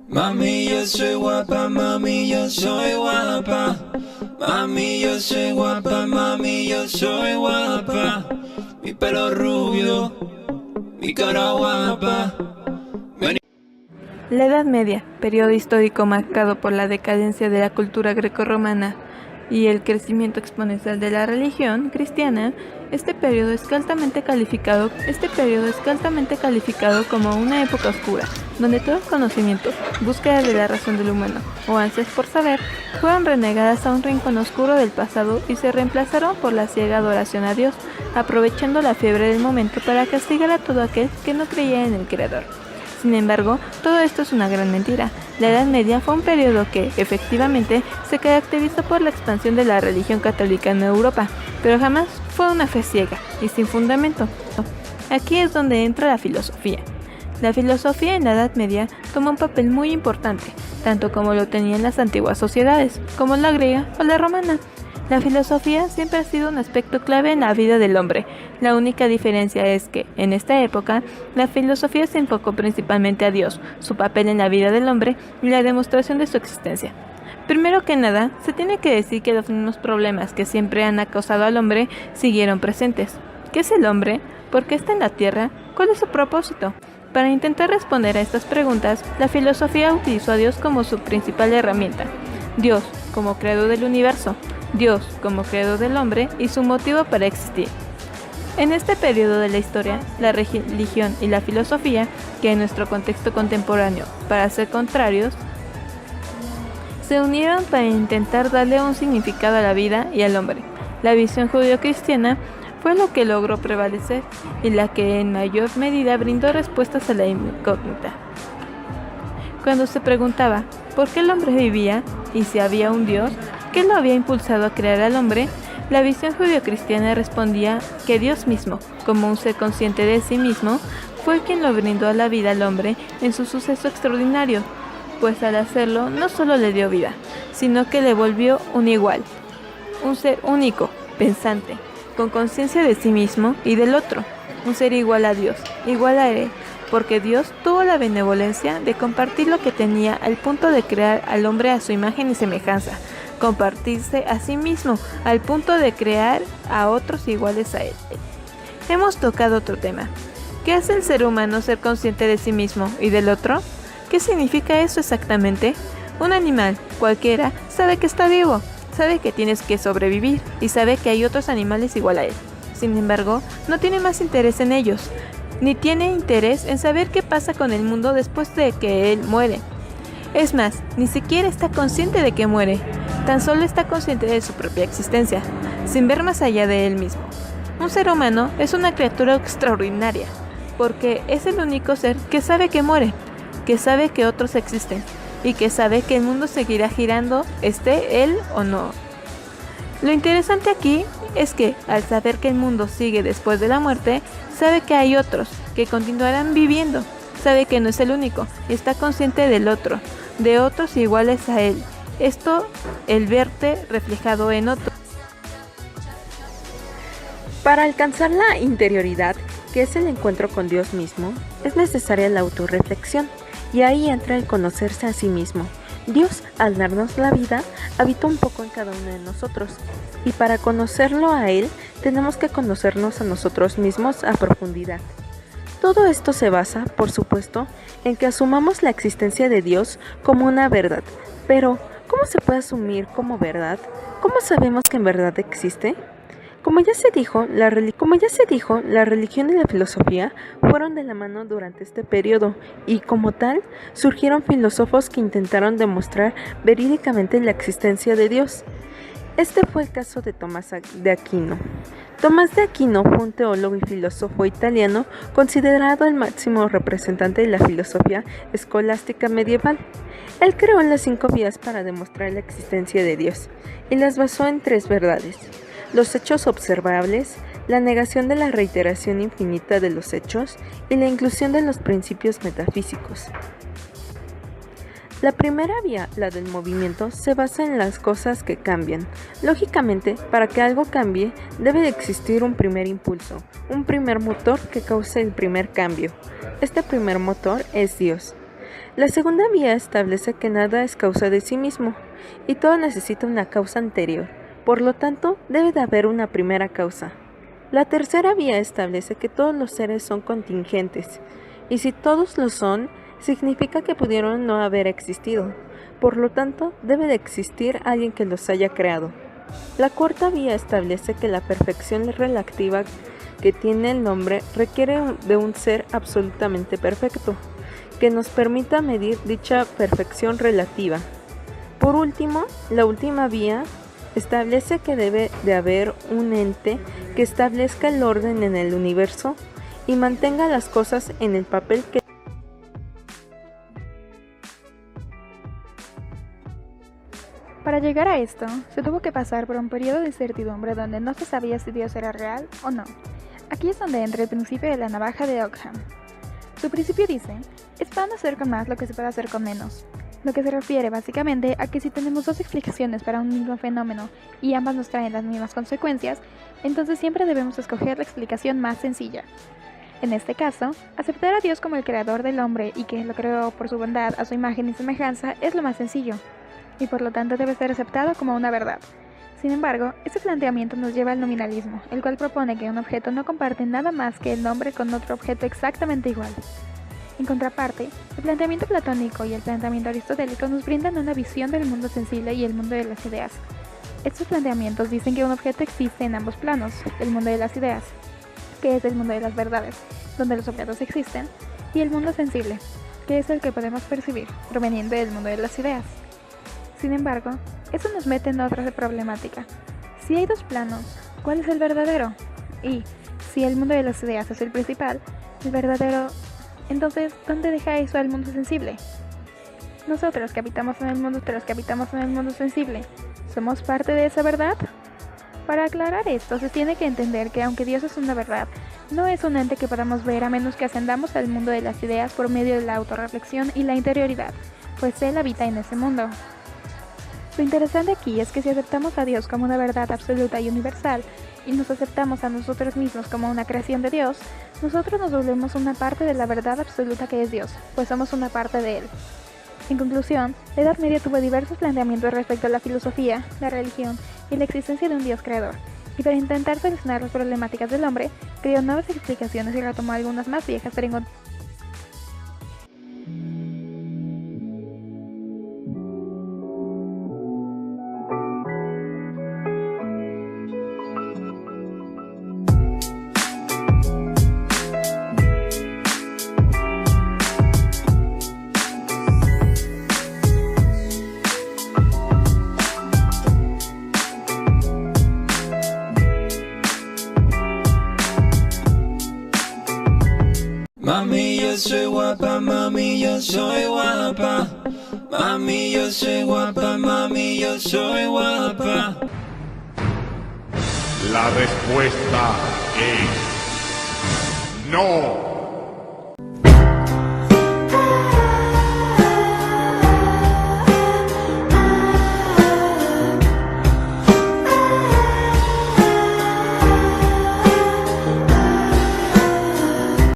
Mami, yo soy guapa, mami, yo soy guapa. Mami, yo soy guapa, mami, yo soy guapa. Mi pelo rubio, mi cara guapa. La Edad Media, periodo histórico marcado por la decadencia de la cultura grecorromana y el crecimiento exponencial de la religión cristiana, este periodo es altamente calificado como una época oscura, donde todo conocimiento, búsqueda de la razón del humano o ansias por saber, fueron renegadas a un rincón oscuro del pasado y se reemplazaron por la ciega adoración a Dios, aprovechando la fiebre del momento para castigar a todo aquel que no creía en el Creador. Sin embargo, todo esto es una gran mentira. La Edad Media fue un periodo que, efectivamente, se caracterizó por la expansión de la religión católica en Europa, pero jamás fue una fe ciega y sin fundamento. Aquí es donde entra la filosofía. La filosofía en la Edad Media toma un papel muy importante, tanto como lo tenían las antiguas sociedades, como la griega o la romana. La filosofía siempre ha sido un aspecto clave en la vida del hombre. La única diferencia es que, en esta época, la filosofía se enfocó principalmente a Dios, su papel en la vida del hombre y la demostración de su existencia. Primero que nada, se tiene que decir que los mismos problemas que siempre han acosado al hombre siguieron presentes. ¿Qué es el hombre? ¿Por qué está en la tierra? ¿Cuál es su propósito? Para intentar responder a estas preguntas, la filosofía utilizó a Dios como su principal herramienta. Dios, como creador del universo. Dios como creador del hombre y su motivo para existir. En este periodo de la historia, la religión y la filosofía, que en nuestro contexto contemporáneo, para ser contrarios, se unieron para intentar darle un significado a la vida y al hombre. La visión judío-cristiana fue lo que logró prevalecer y la que en mayor medida brindó respuestas a la incógnita. Cuando se preguntaba por qué el hombre vivía y si había un Dios, ¿qué lo había impulsado a crear al hombre? La visión judio-cristiana respondía que Dios mismo, como un ser consciente de sí mismo, fue quien lo brindó a la vida al hombre en su suceso extraordinario, pues al hacerlo no solo le dio vida, sino que le volvió un igual, un ser único, pensante, con conciencia de sí mismo y del otro, un ser igual a Dios, igual a Él, porque Dios tuvo la benevolencia de compartir lo que tenía al punto de crear al hombre a su imagen y semejanza, compartirse a sí mismo al punto de crear a otros iguales a él. Hemos tocado otro tema. ¿Qué hace el ser humano ser consciente de sí mismo y del otro? ¿Qué significa eso exactamente? Un animal, cualquiera, sabe que está vivo, sabe que tienes que sobrevivir y sabe que hay otros animales igual a él. Sin embargo, no tiene más interés en ellos, ni tiene interés en saber qué pasa con el mundo después de que él muere. Es más, ni siquiera está consciente de que muere, tan solo está consciente de su propia existencia, sin ver más allá de él mismo. Un ser humano es una criatura extraordinaria, porque es el único ser que sabe que muere, que sabe que otros existen, y que sabe que el mundo seguirá girando, esté él o no. Lo interesante aquí es que, al saber que el mundo sigue después de la muerte, sabe que hay otros que continuarán viviendo, sabe que no es el único, y está consciente del otro, de otros iguales a él. Esto, el verte reflejado en otro. Para alcanzar la interioridad, que es el encuentro con Dios mismo, es necesaria la autorreflexión, y ahí entra el conocerse a sí mismo. Dios, al darnos la vida, habita un poco en cada uno de nosotros, y para conocerlo a Él, tenemos que conocernos a nosotros mismos a profundidad. Todo esto se basa, por supuesto, en que asumamos la existencia de Dios como una verdad. Pero, ¿cómo se puede asumir como verdad? ¿Cómo sabemos que en verdad existe? Como ya se dijo, la religión y la filosofía fueron de la mano durante este periodo y, como tal, surgieron filósofos que intentaron demostrar verídicamente la existencia de Dios. Este fue el caso de Tomás de Aquino. Tomás de Aquino fue un teólogo y filósofo italiano considerado el máximo representante de la filosofía escolástica medieval. Él creó las 5 vías para demostrar la existencia de Dios y las basó en 3 verdades: los hechos observables, la negación de la reiteración infinita de los hechos y la inclusión de los principios metafísicos. La primera vía, la del movimiento, se basa en las cosas que cambian. Lógicamente, para que algo cambie, debe de existir un primer impulso, un primer motor que cause el primer cambio. Este primer motor es Dios. La segunda vía establece que nada es causa de sí mismo y todo necesita una causa anterior. Por lo tanto, debe de haber una primera causa. La tercera vía establece que todos los seres son contingentes y si todos lo son, significa que pudieron no haber existido. Por lo tanto, debe de existir alguien que los haya creado. La cuarta vía establece que la perfección relativa que tiene el nombre requiere de un ser absolutamente perfecto, que nos permita medir dicha perfección relativa. Por último, la última vía establece que debe de haber un ente que establezca el orden en el universo y mantenga las cosas en el papel que Para llegar a esto, se tuvo que pasar por un periodo de incertidumbre donde no se sabía si Dios era real o no. Aquí es donde entra el principio de la navaja de Ockham. Su principio dice, es vano hacer con más lo que se puede hacer con menos. Lo que se refiere básicamente a que si tenemos dos explicaciones para un mismo fenómeno y ambas nos traen las mismas consecuencias, entonces siempre debemos escoger la explicación más sencilla. En este caso, aceptar a Dios como el creador del hombre y que lo creó por su bondad a su imagen y semejanza es lo más sencillo, y por lo tanto debe ser aceptado como una verdad. Sin embargo, este planteamiento nos lleva al nominalismo, el cual propone que un objeto no comparte nada más que el nombre con otro objeto exactamente igual. En contraparte, el planteamiento platónico y el planteamiento aristotélico nos brindan una visión del mundo sensible y el mundo de las ideas. Estos planteamientos dicen que un objeto existe en ambos planos, el mundo de las ideas, que es el mundo de las verdades, donde los objetos existen, y el mundo sensible, que es el que podemos percibir, proveniente del mundo de las ideas. Sin embargo, eso nos mete en otra problemática. Si hay dos planos, ¿cuál es el verdadero? Y, si el mundo de las ideas es el principal, el verdadero, entonces, ¿dónde deja eso al mundo sensible? Nosotros que habitamos en el mundo sensible, ¿somos parte de esa verdad? Para aclarar esto, se tiene que entender que aunque Dios es una verdad, no es un ente que podamos ver a menos que ascendamos al mundo de las ideas por medio de la autorreflexión y la interioridad, pues Él habita en ese mundo. Lo interesante aquí es que si aceptamos a Dios como una verdad absoluta y universal, y nos aceptamos a nosotros mismos como una creación de Dios, nosotros nos volvemos una parte de la verdad absoluta que es Dios, pues somos una parte de Él. En conclusión, la Edad Media tuvo diversos planteamientos respecto a la filosofía, la religión y la existencia de un Dios creador, y para intentar solucionar las problemáticas del hombre, creó nuevas explicaciones y retomó algunas más viejas para encontrar Mami, yo soy guapa, mami, yo soy guapa. Mami, yo soy guapa, mami, yo soy guapa. La respuesta es no.